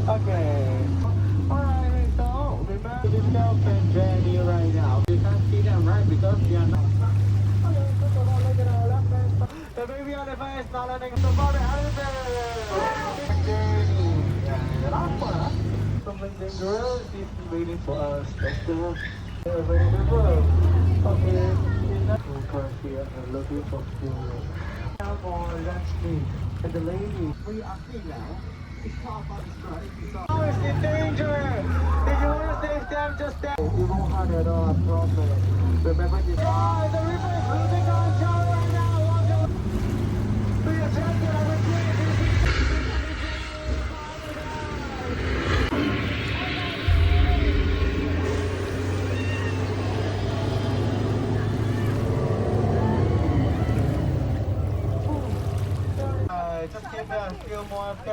Okay. Alright, so remember this girlfriend journey right now. You can't see them, right? Because they are not. The baby on the face, not letting the body journey. Yeah, that's fun. Something dangerous is waiting for us. Let's go. Ready to go. Okay. Of course, we are looking for food. Now for lunch meat. And the lady, we are seeing now. It's called by the strike. Oh, it's in danger. If you want to save them, just stay. You won't hurt at all, I promise. Remember this. Oh, the river is moving on show right now. We are trying to just give me a few more.